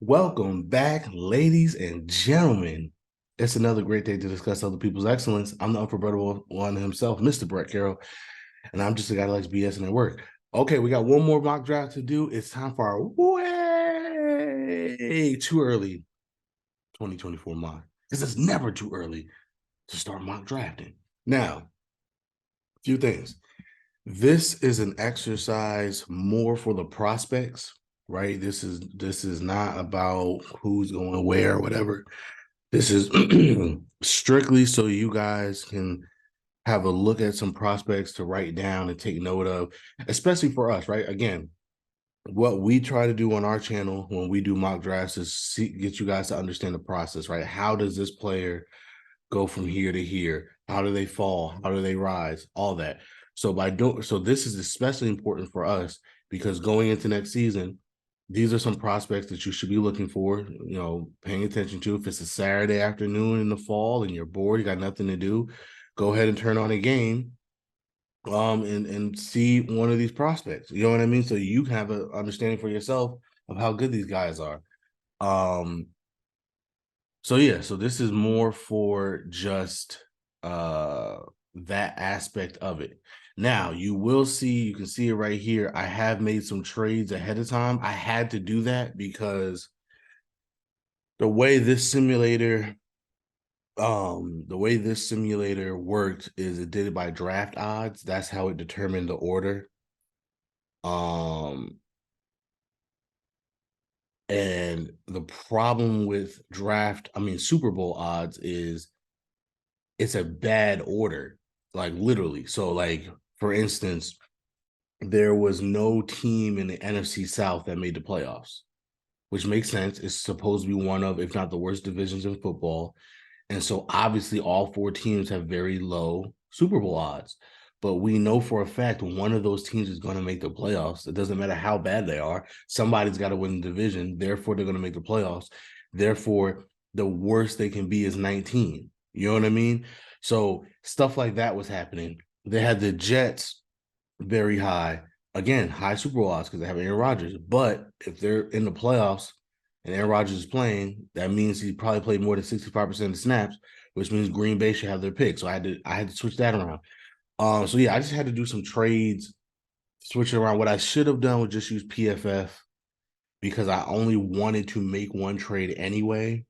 Welcome back, ladies and gentlemen. It's another great day to discuss other people's excellence. I'm the unforgettable one himself, Mr. Brett Carroll, and I'm just a guy that likes BSing at work. Okay, we got one more mock draft to do. It's time for our way too early 2024 mock. Because it's never too early to start mock drafting. Now, a few things. This is an exercise more for the prospects, right? This is not about who's going where or whatever. This is strictly so you guys can have a look at some prospects to write down and take note of, especially for us, right? Again, what we try to do on our channel when we do mock drafts is get you guys to understand the process, right? How does this player go from here to here? How do they fall? How do they rise? All that. So this is especially important for us because going into next season, these are some prospects that you should be looking for, paying attention to. If it's a Saturday afternoon in the fall and you're bored, you got nothing to do, go ahead and turn on a game and see one of these prospects. You know what I mean? So you have an understanding for yourself of how good these guys are. Um, so this is more for just that aspect of it. Now you can see it right here. I have made some trades ahead of time. I had to do that because the way this simulator worked is it did it by draft odds. That's how it determined the order. Um and the problem with Super Bowl odds is it's a bad order, like literally. So, like, for instance, there was no team in the NFC South that made the playoffs, which makes sense. It's supposed to be one of, if not the worst divisions in football. And so obviously all four teams have very low Super Bowl odds. But we know for a fact one of those teams is going to make the playoffs. It doesn't matter how bad they are. Somebody's got to win the division. Therefore, they're going to make the playoffs. Therefore, the worst they can be is 19. You know what I mean? So stuff like that was happening. They had the Jets very high. Again, high Super Bowl odds because they have Aaron Rodgers. But if they're in the playoffs and Aaron Rodgers is playing, that means he probably played more than 65% of the snaps, which means Green Bay should have their pick. So I had to switch that around. So yeah, I just had to do some trades, switch it around. What I should have done was just use PFF because I only wanted to make one trade anyway.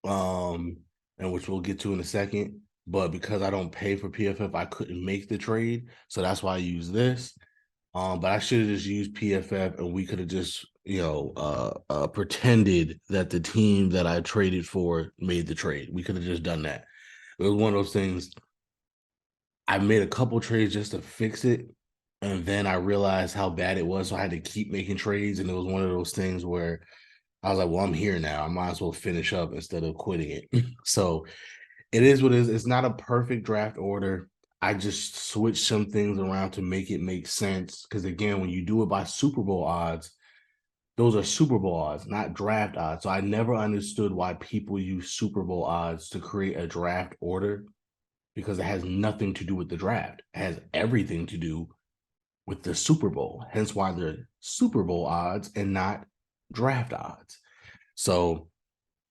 Um, and which we'll get to in a second. But because I don't pay for PFF, I couldn't make the trade. So that's why I use this. But I should have just used PFF and we could have just, pretended that the team that I traded for made the trade. We could have just done that. It was one of those things. I made a couple trades just to fix it. And then I realized how bad it was. So I had to keep making trades. And it was one of those things where I was like, well, I'm here now. I might as well finish up instead of quitting it. So it is what it is. It's not a perfect draft order. I just switched some things around to make it make sense. Because again, when you do it by Super Bowl odds, those are Super Bowl odds, not draft odds. So I never understood why people use Super Bowl odds to create a draft order because it has nothing to do with the draft. It has everything to do with the Super Bowl. Hence why they're Super Bowl odds and not draft odds. So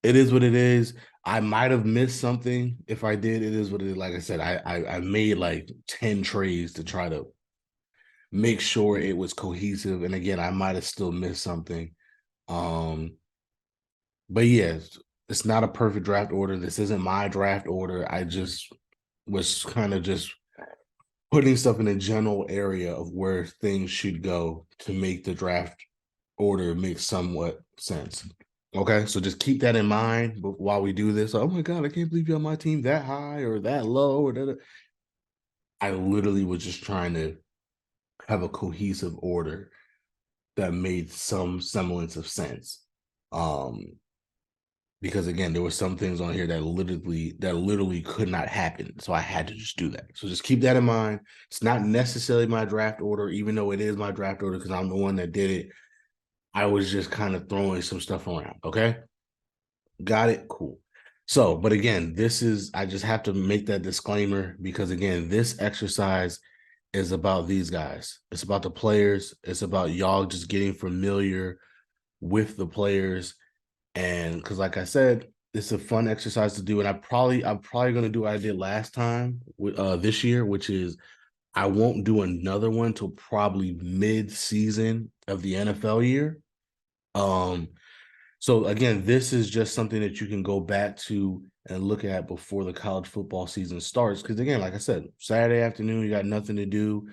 it is what it is. I might have missed something. If I did, it is what it is. Like I said, I made like 10 trades to try to make sure it was cohesive. And again, I might have still missed something. Um, but yes, it's not a perfect draft order. This isn't my draft order. I just was kind of just putting stuff in a general area of where things should go to make the draft order make somewhat sense. Okay, so just keep that in mind while we do this. Oh my God, I can't believe you're on my team that high or that low or that. I literally was just trying to have a cohesive order that made some semblance of sense. Um, because again, there were some things on here that literally could not happen. So I had to just do that. So just keep that in mind. It's not necessarily my draft order, even though it is my draft order because I'm the one that did it. I was just kind of throwing some stuff around. Okay. Got it. Cool. So, but again, I just have to make that disclaimer because again, this exercise is about these guys. It's about the players. It's about y'all just getting familiar with the players. And because, like I said, it's a fun exercise to do. And I'm probably going to do what I did last time with this year, which is I won't do another one till probably mid-season of the NFL year. Um, so again, this is just something that you can go back to and look at before the college football season starts. Because again, like I said, Saturday afternoon, you got nothing to do.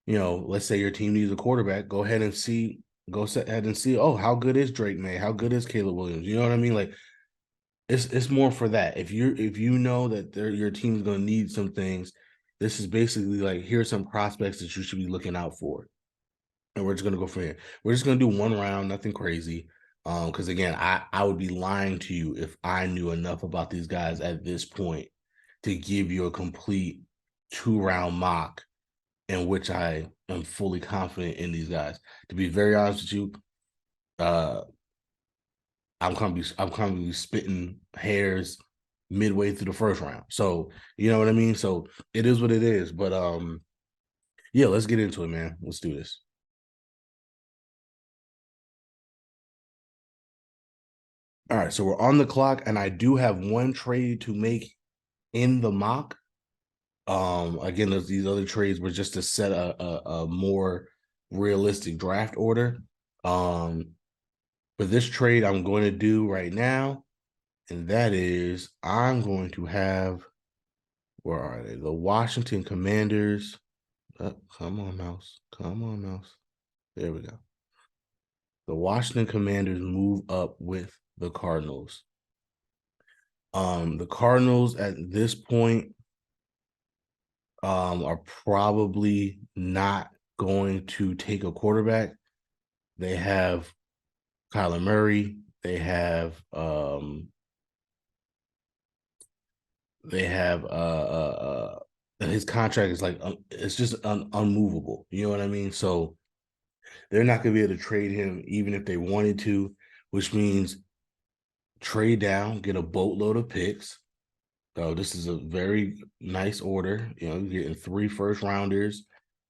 You know, let's say your team needs a quarterback. Go ahead and see. Go ahead and see. Oh, how good is Drake May? How good is Caleb Williams? You know what I mean? Like it's more for that. If you know that your team's going to need some things, this is basically like here's some prospects that you should be looking out for, and we're just going to go from here. We're just going to do one round, nothing crazy. Because again, I would be lying to you if I knew enough about these guys at this point to give you a complete 2-round mock in which I am fully confident in these guys. To be very honest with you, uh, I'm gonna be spitting hairs midway through the first round. So you know what I mean? So it is what it is. But yeah, let's get into it, man. Let's do this. All right, so we're on the clock, and I do have one trade to make in the mock. Again, these other trades were just to set a more realistic draft order. For this trade I'm going to do right now, and that is I'm going to have, where are they? The Washington Commanders. Oh, come on, mouse. Come on, mouse. There we go. The Washington Commanders move up with the Cardinals. The Cardinals at this point are probably not going to take a quarterback. They have Kyler Murray. They have his contract is like it's just unmovable. You know what I mean? So they're not going to be able to trade him even if they wanted to, which means trade down, get a boatload of picks. So this is a very nice order. You know, you're getting 3 first rounders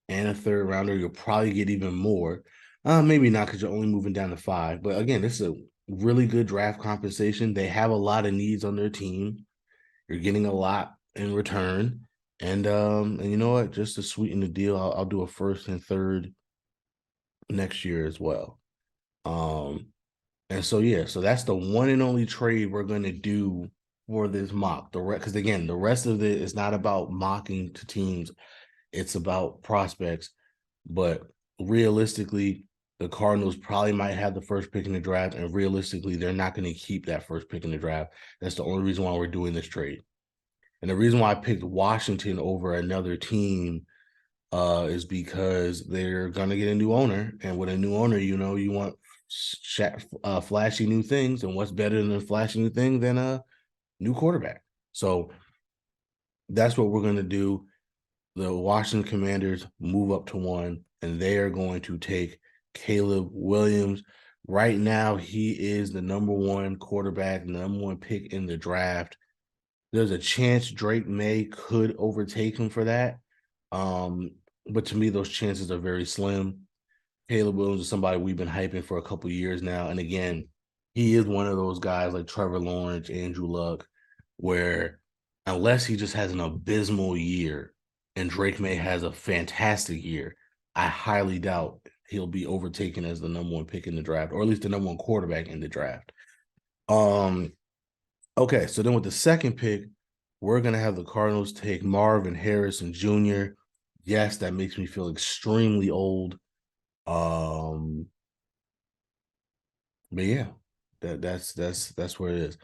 and a third rounder. You'll probably get even more. Maybe not because you're only moving down to 5. But again, this is a really good draft compensation. They have a lot of needs on their team. You're getting a lot in return. And you know what? Just to sweeten the deal, I'll do a first and third next year as well. And so yeah, so that's the one and only trade we're gonna do for this mock. Because again, the rest of it is not about mocking to teams; it's about prospects. But realistically, the Cardinals probably might have the first pick in the draft, and realistically, they're not going to keep that first pick in the draft. That's the only reason why we're doing this trade. And the reason why I picked Washington over another team is because they're gonna get a new owner, and with a new owner, you know, you want flashy new things, and what's better than a flashy new thing than a new quarterback? So that's what we're gonna do. The Washington Commanders move up to 1, and they are going to take Caleb Williams. Right now, he is the #1 quarterback, #1 pick in the draft. There's a chance Drake May could overtake him for that. But to me, those chances are very slim. Caleb Williams is somebody we've been hyping for a couple years now. And again, he is one of those guys like Trevor Lawrence, Andrew Luck, where unless he just has an abysmal year and Drake May has a fantastic year, I highly doubt he'll be overtaken as the #1 pick in the draft, or at least the #1 quarterback in the draft. Okay, so then with the second pick, we're going to have the Cardinals take Marvin Harrison Jr. Yes, that makes me feel extremely old. But yeah, that's where it is.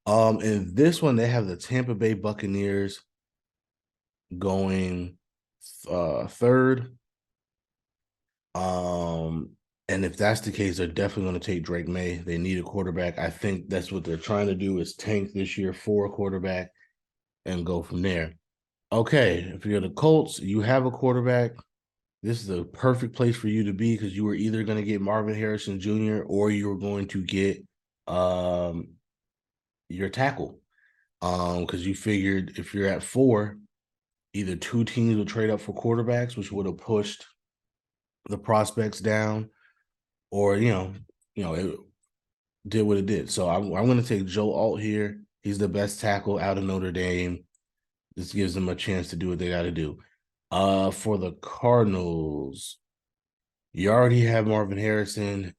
In this one, they have the Tampa Bay Buccaneers going third. And if that's the case, they're definitely going to take Drake May. They need a quarterback. I think that's what they're trying to do is tank this year for a quarterback and go from there. Okay, if you're the Colts, you have a quarterback. This is a perfect place for you to be because you were either going to get Marvin Harrison Jr. or you were going to get your tackle. Because you figured if you're at 4, either 2 teams will trade up for quarterbacks, which would have pushed the prospects down, or you know, it did what it did. So I'm going to take Joe Alt here. He's the best tackle out of Notre Dame. This gives them a chance to do what they got to do. For the Cardinals, you already have Marvin Harrison.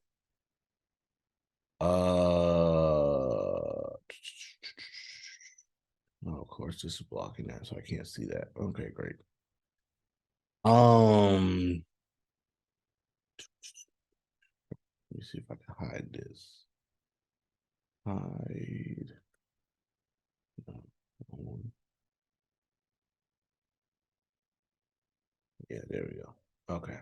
Oh, of course, this is blocking that, so I can't see that. Okay, great. Let me see if I can hide this. Hide. No. Yeah, there we go. Okay.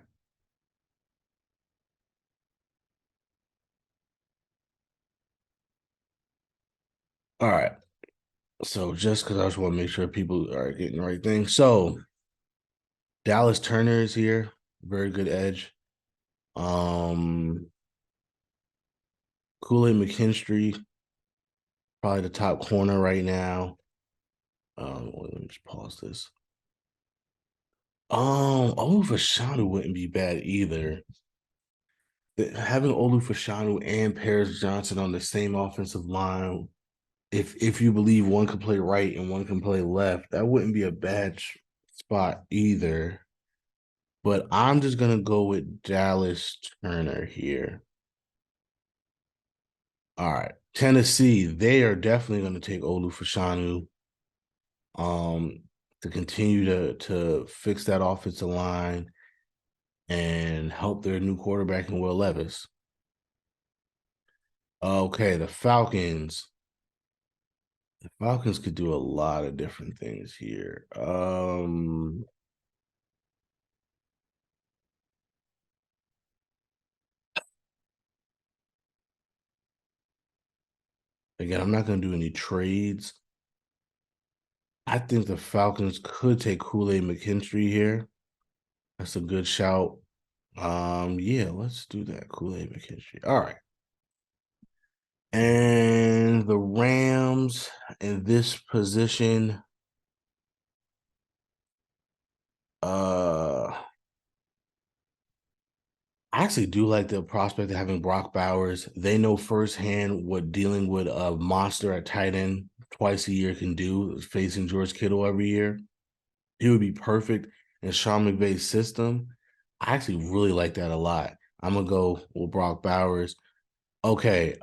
All right. So just because I just want to make sure people are getting the right thing. So Dallas Turner is here. Very good edge. Um Kool-Aid McKinstry, probably the top corner right now. Let me just pause this. Olufashanu wouldn't be bad either. Having Olufashanu and Paris Johnson on the same offensive line, if you believe one can play right and one can play left, that wouldn't be a bad spot either. But I'm just gonna go with Dallas Turner here. All right, Tennessee, they are definitely going to take Olufashanu um to continue to fix that offensive line and help their new quarterback in Will Levis. Okay, the Falcons. The Falcons could do a lot of different things here. Again, I'm not going to do any trades. I think the Falcons could take Kool-Aid McKinstry here. That's a good shout. Yeah, let's do that. Kool-Aid McKinstry. All right. And the Rams in this position, I actually do like the prospect of having Brock Bowers. They know firsthand what dealing with a monster at tight end twice a year can do, facing George Kittle every year. He would be perfect in Sean McVay's system. I actually really like that a lot. I'm gonna go with Brock Bowers. Okay.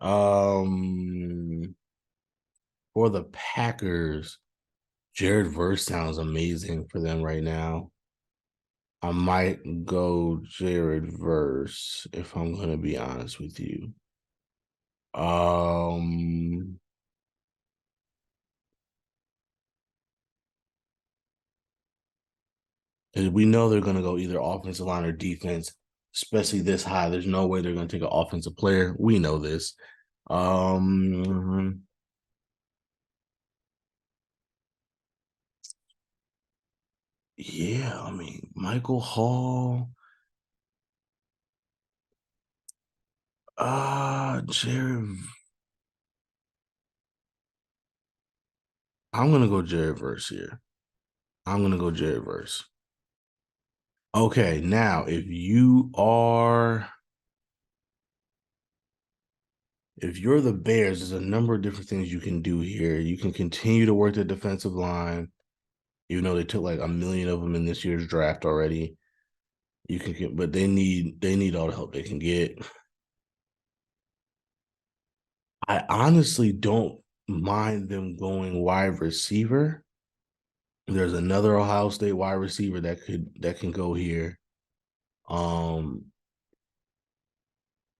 For the Packers, Jared Verse sounds amazing for them right now. I might go Jared Verse if I'm gonna be honest with you. Um, we know they're gonna go either offensive line or defense, especially this high. There's no way they're gonna take an offensive player. We know this. Um, yeah, I mean Michael Hall, Jared. I'm gonna go Jared Verse here. I'm gonna go Jared Verse. Okay, now if you're the Bears, there's a number of different things you can do here. You can continue to work the defensive line, even though they took like a million of them in this year's draft already. You can get, but they need all the help they can get. I honestly don't mind them going wide receiver. There's another Ohio State wide receiver that can go here. Um,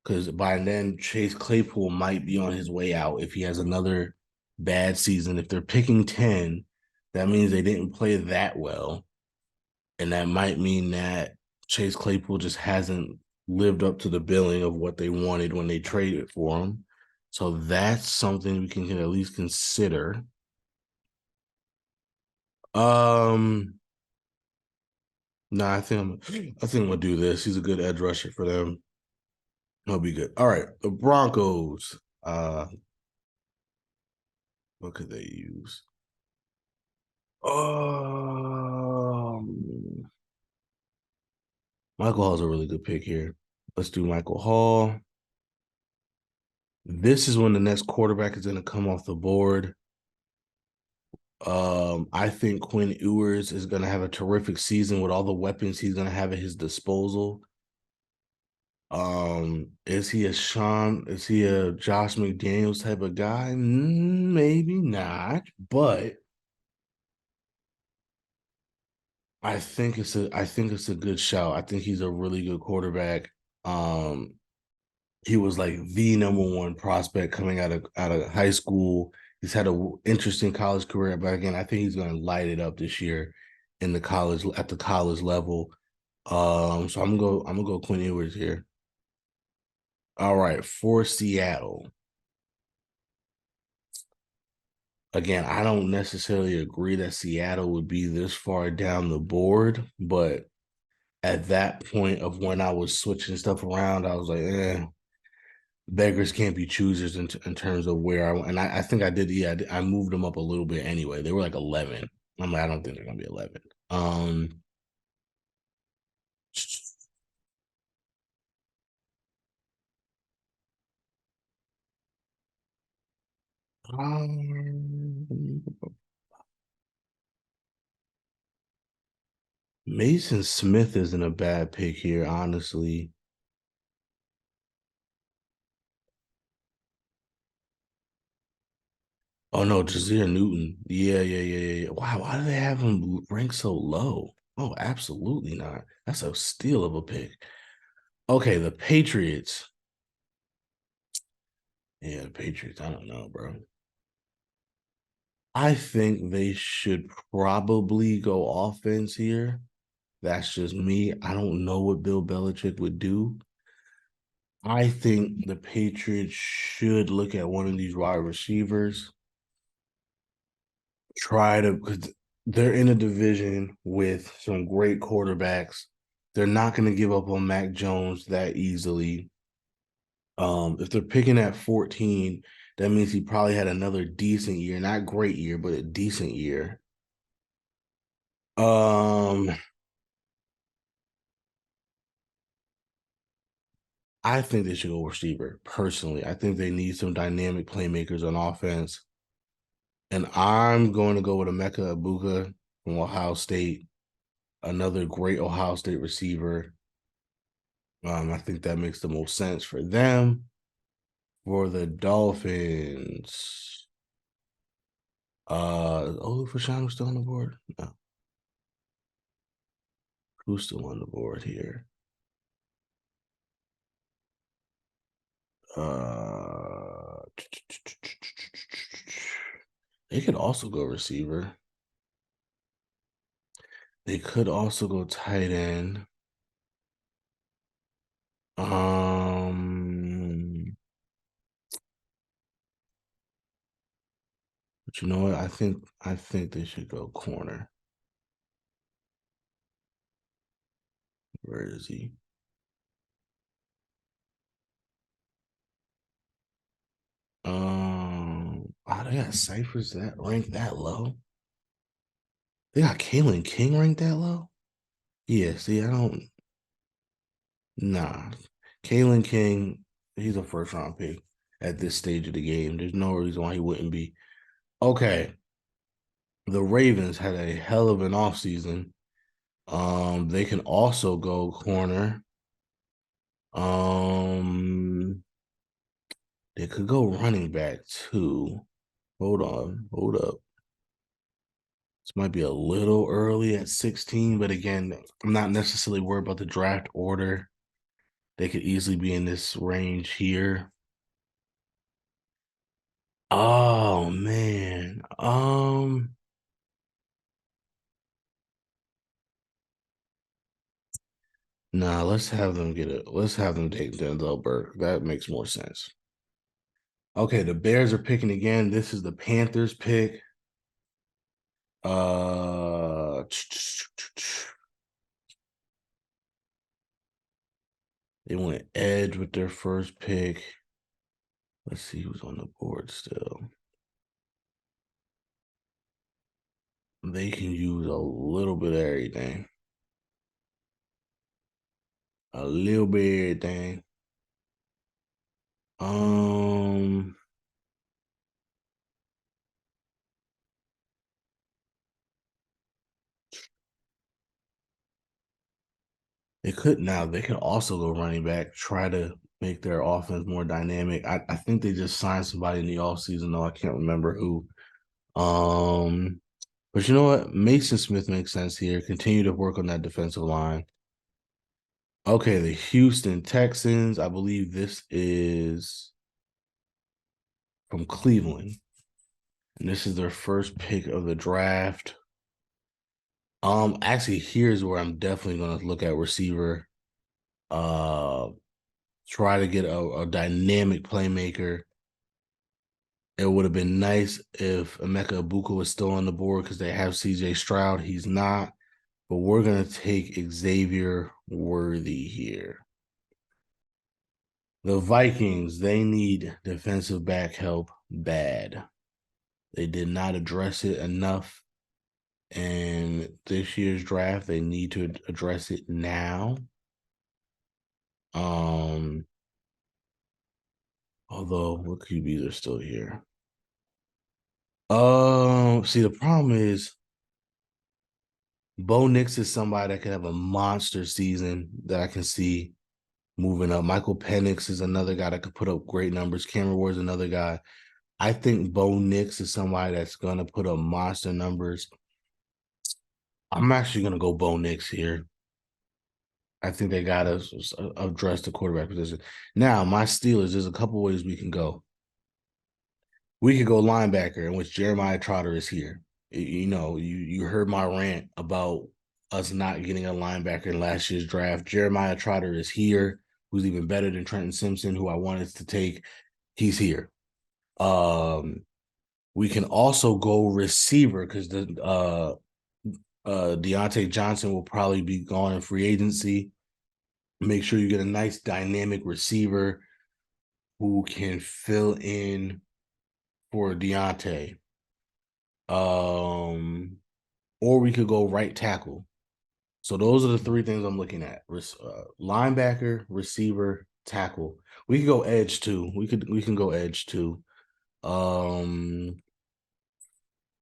because by then Chase Claypool might be on his way out if he has another bad season. If they're picking 10, that means they didn't play that well. And that might mean that Chase Claypool just hasn't lived up to the billing of what they wanted when they traded for him. So that's something we can at least consider. Um, no, I think I'm gonna do this. He's a good edge rusher for them. He'll be good. All right, the Broncos. What could they use? Um, Michael Hall's a really good pick here. Let's do Michael Hall. This is when the next quarterback is going to come off the board. I think Quinn Ewers is going to have a terrific season with all the weapons he's going to have at his disposal. Is he a Sean? Is he a Josh McDaniels type of guy? Maybe not, but I think it's a good shout. I think he's a really good quarterback. Um, he was like the number one prospect coming out of high school. He's had an interesting college career, but again, I think he's going to light it up this year in the college at the college level. So I'm gonna go Quinn Ewers here. All right, for Seattle. Again, I don't necessarily agree that Seattle would be this far down the board, but at that point of when I was switching stuff around, I was like, beggars can't be choosers in terms of where I went. And I think I did, yeah, I moved them up a little bit anyway. They were like 11. I'm like, I don't think they're gonna be 11. Um, Mason Smith isn't a bad pick here, honestly. Oh no, Jazeer Newton. Yeah, yeah, yeah, yeah, yeah. Wow, why do they have him ranked so low? Oh, absolutely not. That's a steal of a pick. Okay, the Patriots. Yeah, the Patriots. I don't know, bro. I think they should probably go offense here. That's just me. I don't know what Bill Belichick would do. I think the Patriots should look at one of these wide receivers, try to, because they're in a division with some great quarterbacks. They're not going to give up on Mac Jones that easily. If they're picking at 14, that means he probably had another decent year, not great year, but a decent year. Um, I think they should go receiver personally. I think they need some dynamic playmakers on offense. And I'm going to go with Emeka Abuka from Ohio State, another great Ohio State receiver. I think that makes the most sense for them. For the Dolphins, Fashan still on the board? No, who's still on the board here? Uh, they could also go receiver. They could also go tight end. Um, but you know what? I think they should go corner. Where is he? They got ciphers that ranked that low. They got Kalen King ranked that low. Yeah, see, I don't. Nah, Kalen King, he's a first round pick at this stage of the game. There's no reason why he wouldn't be. Okay, the Ravens had a hell of an offseason. They can also go corner. Um, they could go running back too. Hold on, hold up. This might be a little early at 16, but again, I'm not necessarily worried about the draft order. They could easily be in this range here. Oh man. Nah, let's have them take Denzel Burke. That makes more sense. Okay, the Bears are picking again. This is the Panthers pick. Uh they went edge with their first pick. Let's see who's on the board still. They can use a little bit of everything. A little bit of everything. Um, they could now. They can also go running back, try to make their offense more dynamic. I think they just signed somebody in the offseason, though. I can't remember who. Um, but you know what? Mason Smith makes sense here. Continue to work on that defensive line. Okay, the Houston Texans. I believe this is from Cleveland. And this is their first pick of the draft. Actually, here's where I'm definitely gonna look at receiver. Uh Try to get a dynamic playmaker. It would have been nice if Emeka Ibuka was still on the board because they have CJ Stroud. He's not, but we're gonna take Xavier Worthy here. The Vikings, they need defensive back help bad. They did not address it enough in this year's draft. They need to address it now. Um, Although what QBs are still here. See, the problem is Bo Nix is somebody that could have a monster season that I can see moving up. Michael Penix is another guy that could put up great numbers. Cameron Ward is another guy. I think Bo Nix is somebody that's gonna put up monster numbers. I'm actually gonna go Bo Nix here. I think they gotta address the quarterback position. Now, my Steelers, there's a couple ways we can go. We could go linebacker, in which Jeremiah Trotter is here. You heard my rant about us not getting a linebacker in last year's draft. Jeremiah Trotter is here, who's even better than Trenton Simpson, who I wanted to take. He's here. Um, we can also go receiver because the Deontay Johnson will probably be gone in free agency. Make sure you get a nice dynamic receiver who can fill in for Deontay. Or we could go right tackle. So those are the three things I'm looking at: linebacker, receiver, tackle. We could go edge too. We can go edge too. Um,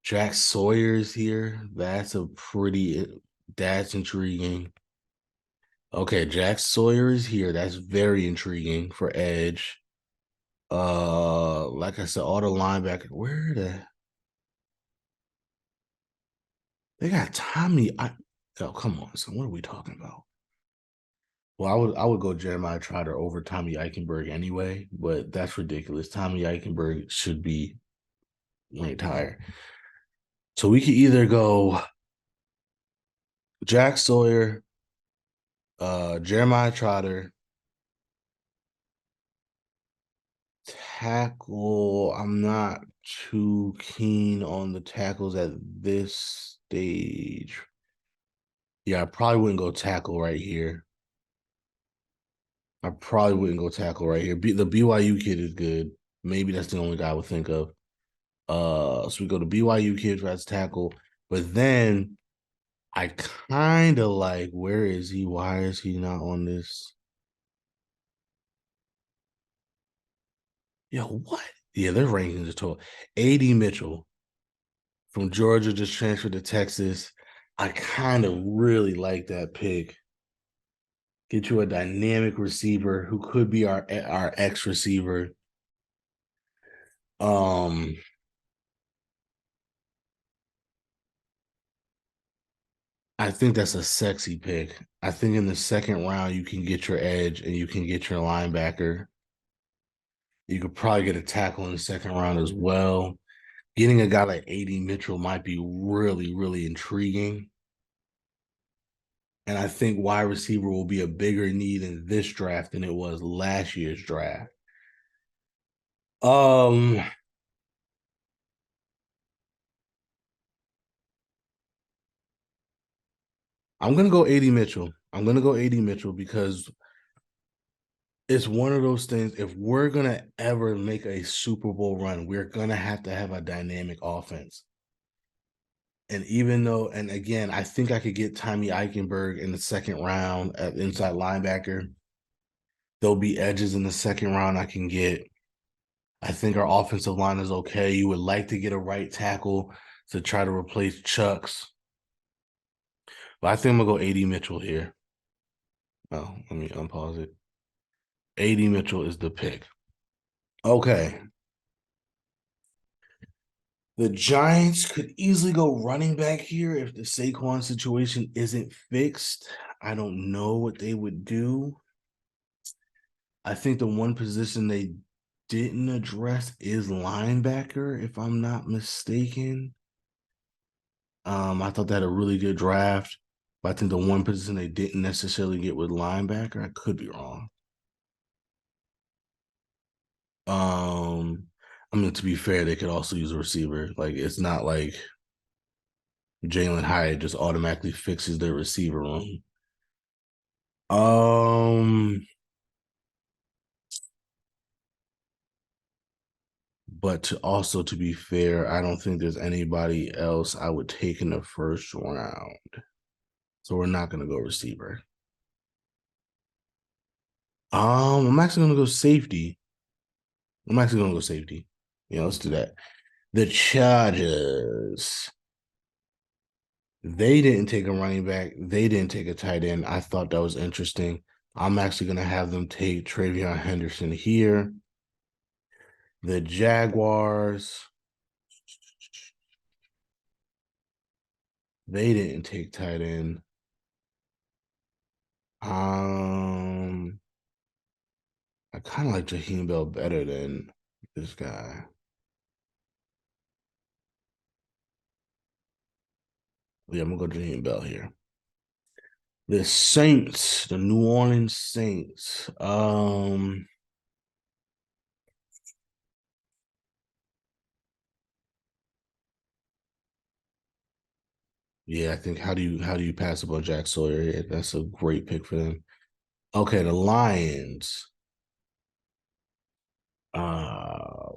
Jack Sawyer's here. That's intriguing. Okay, Jack Sawyer is here. That's very intriguing for edge. Like I said, all the linebackers. They got Tommy. Oh, come on. So what are we talking about? Well, I would go Jeremiah Trotter over Tommy Eichenberg anyway, but that's ridiculous. Tommy Eichenberg should be ranked higher. So we could either go Jack Sawyer, Jeremiah Trotter, tackle. I'm not too keen on the tackles at this stage. Yeah, I probably wouldn't go tackle right here. I probably wouldn't go tackle right here. The BYU kid is good. Maybe that's the only guy I would think of. So we go to BYU kid as tackle, but then I kind of like, where is he? Why is he not on this? Yo, what? Yeah, their rankings are total. A.D. Mitchell from Georgia just transferred to Texas. I kind of really like that pick. Get you a dynamic receiver who could be our X receiver. Um, I think that's a sexy pick. I think in the second round you can get your edge and you can get your linebacker. You could probably get a tackle in the second round as well. Getting a guy like A.D. Mitchell might be really, really intriguing. And I think wide receiver will be a bigger need in this draft than it was last year's draft. Um, I'm gonna go A.D. Mitchell. I'm gonna go A.D. Mitchell because it's one of those things. If we're gonna ever make a Super Bowl run, we're gonna have to have a dynamic offense. And even though, and again, I think I could get Tommy Eichenberg in the second round at inside linebacker. There'll be edges in the second round I can get. I think our offensive line is okay. You would like to get a right tackle to try to replace Chucks. But I think I'm gonna go AD Mitchell here. Oh, let me unpause it. AD Mitchell is the pick. Okay. The Giants could easily go running back here if the Saquon situation isn't fixed. I don't know what they would do. I think the one position they didn't address is linebacker, if I'm not mistaken. I thought they had a really good draft, but I think the one position they didn't necessarily get with linebacker. I could be wrong. I mean, to be fair, they could also use a receiver. Like, it's not like Jalen Hyatt just automatically fixes their receiver room. Um, but to be fair, I don't think there's anybody else I would take in the first round. So we're not gonna go receiver. I'm actually gonna go safety. I'm actually gonna go safety. Yeah, let's do that. The Chargers. They didn't take a running back. They didn't take a tight end. I thought that was interesting. I'm actually gonna have them take Travion Henderson here. The Jaguars. They didn't take tight end. Um, I kind of like Jaheim Bell better than this guy. Yeah, I'm gonna go Jaheim Bell here. The Saints, the New Orleans Saints. Yeah, I think how do you pass up on Jack Sawyer? Yeah, that's a great pick for them. Okay, the Lions. Uh,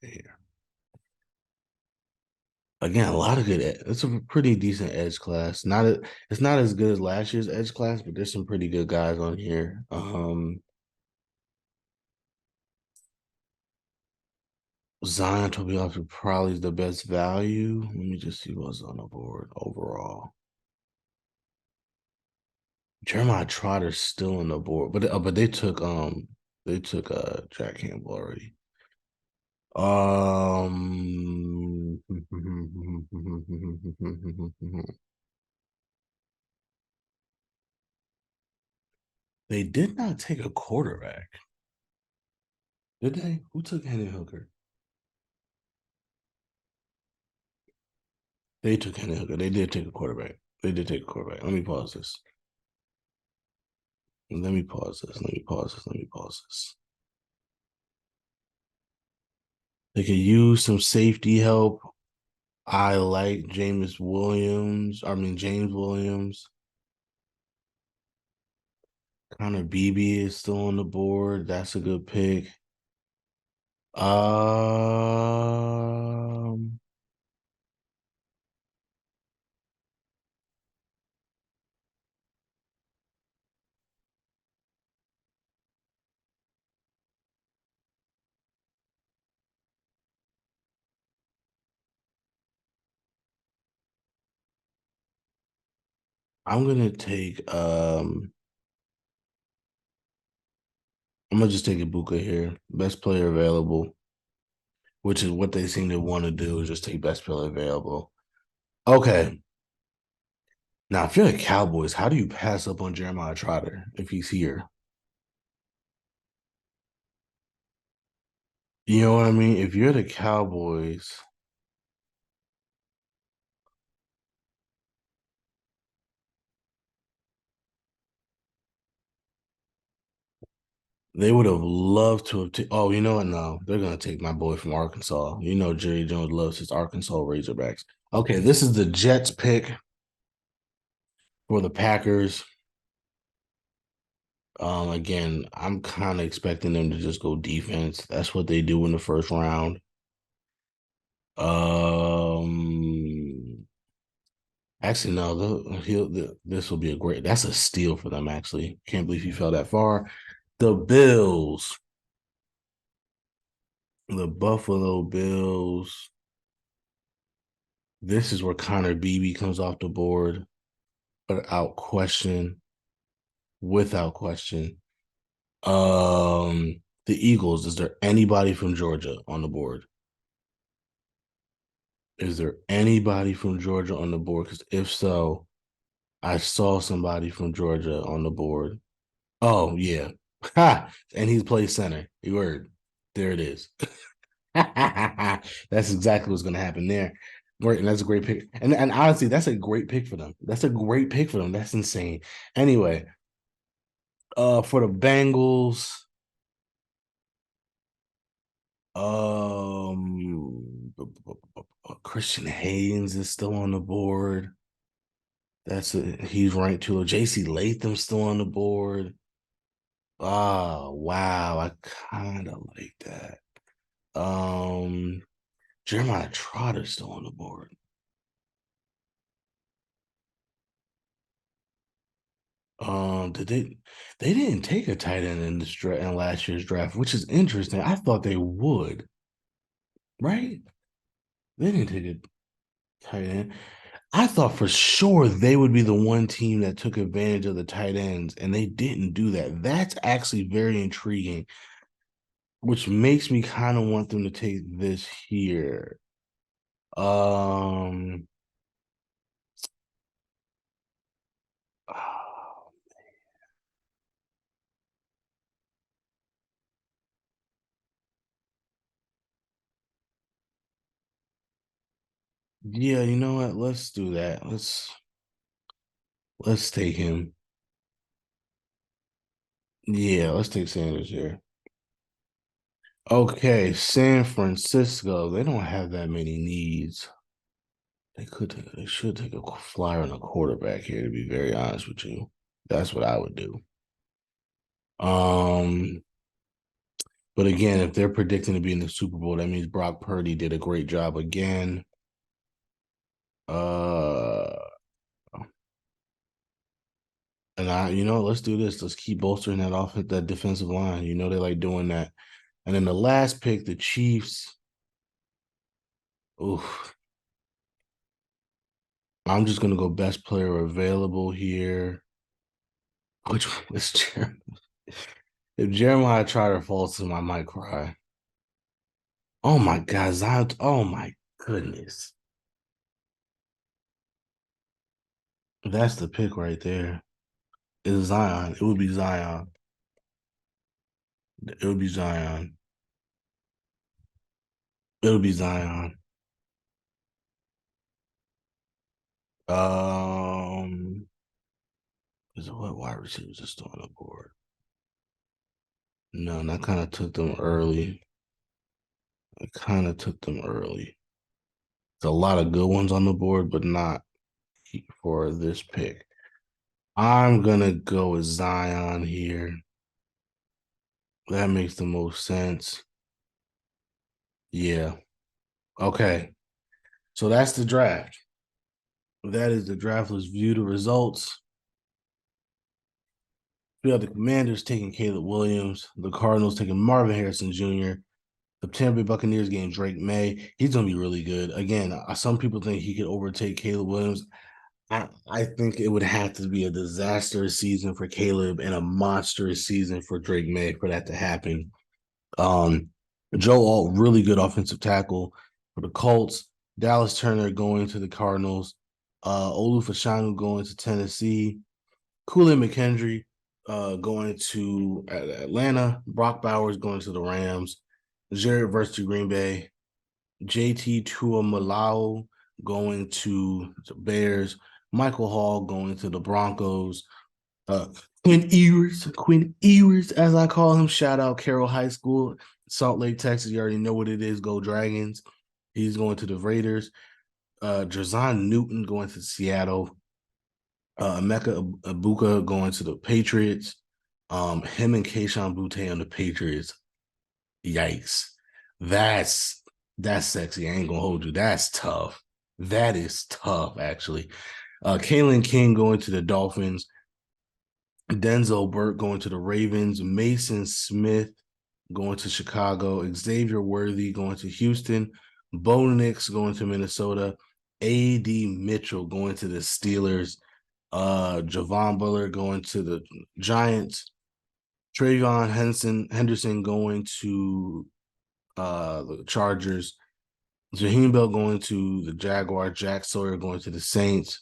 here. Again, a lot of good. It's a pretty decent edge class. It's not as good as last year's edge class, but there's some pretty good guys on here. Zion Tobias probably is the best value. Let me just see what's on the board overall. Jeremiah Trotter's still on the board, but they took Jack Campbell already. Um, they did not take a quarterback, did they? Who took Henry Hooker? They took Henry Hooker. They did take a quarterback. They did take a quarterback. Let me pause this. Let me pause this. Let me pause this. Let me pause this. They could use some safety help. I like James Williams. I mean James Williams. Connor Beebe is still on the board. That's a good pick. Um, I'm gonna just take Ibuka here. Best player available, which is what they seem to want to do, is just take best player available. Okay. Now, if you're the Cowboys, how do you pass up on Jeremiah Trotter if he's here? You know what I mean? If you're the Cowboys, they would have loved to have. Oh, you know what? No, they're gonna take my boy from Arkansas. You know, Jerry Jones loves his Arkansas Razorbacks. Okay, this is the Jets pick for the Packers. Again, I'm kind of expecting them to just go defense. That's what they do in the first round. Um, Actually, no, this will be a great. That's a steal for them. Actually, can't believe he fell that far. The Bills, the Buffalo Bills. This is where Connor Beebe comes off the board, without question, without question. The Eagles. Is there anybody from Georgia on the board? Is there anybody from Georgia on the board? Because if so, I saw somebody from Georgia on the board. Oh yeah, ha! And he plays center. You heard. There it is. That's exactly what's going to happen there. Great, and that's a great pick. And honestly, that's a great pick for them. That's a great pick for them. That's insane. Anyway, for the Bengals, Christian Haynes is still on the board. He's ranked too low. JC Latham's still on the board. Oh wow, I kind of like that. Um, Jeremiah Trotter's still on the board. Did they didn't take a tight end in in last year's draft, which is interesting. I thought they would, right? They didn't take a tight end. I thought for sure they would be the one team that took advantage of the tight ends, and they didn't do that. That's actually very intriguing, which makes me kind of want them to take this here. Um, yeah, you know what? Let's do that. Let's take him. Yeah, let's take Sanders here. Okay, San Francisco. They don't have that many needs. They should take a flyer on a quarterback here, to be very honest with you. That's what I would do. Um, but again, if they're predicting to be in the Super Bowl, that means Brock Purdy did a great job again. Uh, let's do this. Let's keep bolstering that defensive line. You know, they like doing that. And then the last pick, the Chiefs. Oof. I'm just gonna go best player available here. Which one was Jeremiah? If Jeremiah Trotter falls to him, I might cry. Oh my God, Zion. Oh my goodness. That's the pick right there. It's Zion. It would be Zion. It would be Zion. It would be Zion. Um, is it what wide receivers are still on the board? No, and I kind of took them early. I kind of took them early. There's a lot of good ones on the board, but not for this pick. I'm gonna go with Zion here. That makes the most sense. Yeah. Okay. So that's the draft. That is the draft. Let's view the results. We have the Commanders taking Caleb Williams, the Cardinals taking Marvin Harrison Jr., the Tampa Bay Buccaneers getting Drake May. He's going to be really good. Again, some people think he could overtake Caleb Williams. I think it would have to be a disastrous season for Caleb and a monstrous season for Drake May for that to happen. Um, Joe Alt, really good offensive tackle for the Colts. Dallas Turner going to the Cardinals. Olu Fashanu going to Tennessee. Kool-Aid McKendry going to Atlanta. Brock Bowers going to the Rams. Jared versus Green Bay. JT Tuamalaau going to the Bears. Michael Hall going to the Broncos. Uh, Quinn Ewers, as I call him. Shout out Carroll High School, Salt Lake, Texas. You already know what it is. Go Dragons. He's going to the Raiders. Drazon Newton going to Seattle. Emeka Ibuka going to the Patriots. Him and Kayshon Boutte on the Patriots. Yikes. That's sexy. I ain't gonna hold you. That's tough. That is tough, actually. Kalen King going to the Dolphins. Denzel Burke going to the Ravens. Mason Smith going to Chicago. Xavier Worthy going to Houston. Bo Nix going to Minnesota. A.D. Mitchell going to the Steelers. Javon Butler going to the Giants. Trayvon Henderson going to the Chargers. Jaheim Bell going to the Jaguars. Jack Sawyer going to the Saints.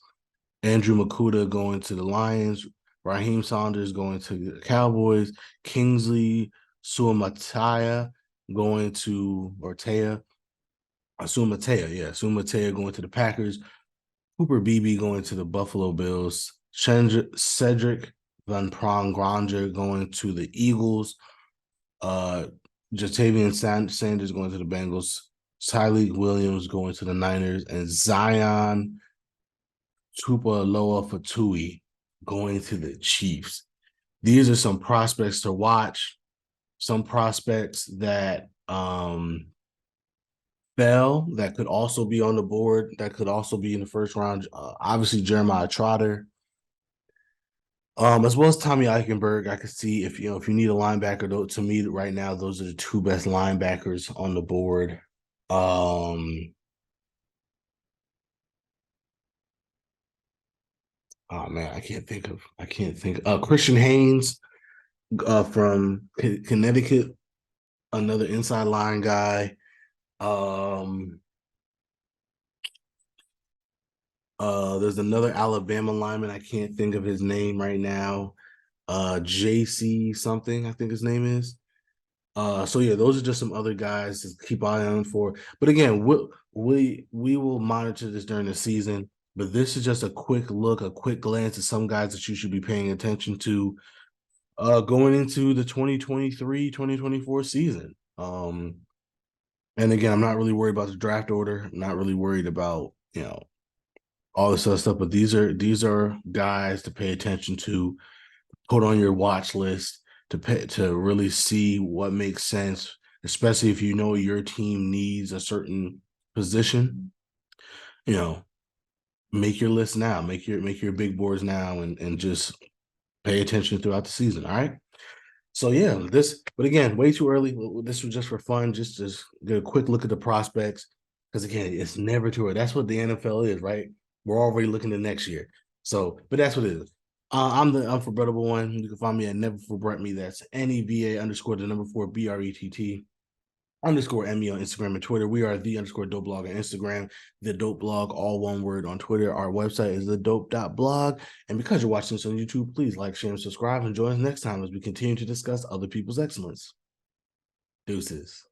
Andrew Makuta going to the Lions. Raheem Saunders going to the Cowboys. Kingsley Suamatea going to Ortea. Suamatea going to the Packers. Cooper Beebe going to the Buffalo Bills. Cedric Van Prongranger going to the Eagles. Jatavian Sanders going to the Bengals. Tyleek Williams going to the Niners. And Zion Tupaloa Fatui going to the Chiefs. These are some prospects to watch. Some prospects that fell that could also be on the board, that could also be in the first round. Obviously, Jeremiah Trotter, as well as Tommy Eichenberg. I could see if you need a linebacker. Though, to me, right now, those are the two best linebackers on the board. Oh man, I can't think. Christian Haynes from Connecticut, another inside line guy. There's another Alabama lineman. I can't think of his name right now. JC something, I think his name is. So yeah, those are just some other guys to keep eye on for. But again, we will monitor this during the season. But this is just a quick look, a quick glance at some guys that you should be paying attention to going into the 2023-2024 season. And again, I'm not really worried about the draft order. I'm not really worried about, all this other stuff, but these are guys to pay attention to, put on your watch list to really see what makes sense, especially if you know your team needs a certain position. You know, make your list now, make your big boards now, and just pay attention throughout the season. All right. So yeah, but again, way too early. This was just for fun, just to get a quick look at the prospects. Because again, it's never too early. That's what the NFL is, right? We're already looking to next year. So, but that's what it is. I'm the unforgettable one. You can find me at Never Forget Me. That's NEVA underscore the number 4 BRETT underscore ME on Instagram and Twitter. We are the underscore dope blog on Instagram, the dope blog, all one word on Twitter. Our website is the dope.blog. And because you're watching this on YouTube, please like, share, and subscribe, and join us next time as we continue to discuss other people's excellence. Deuces.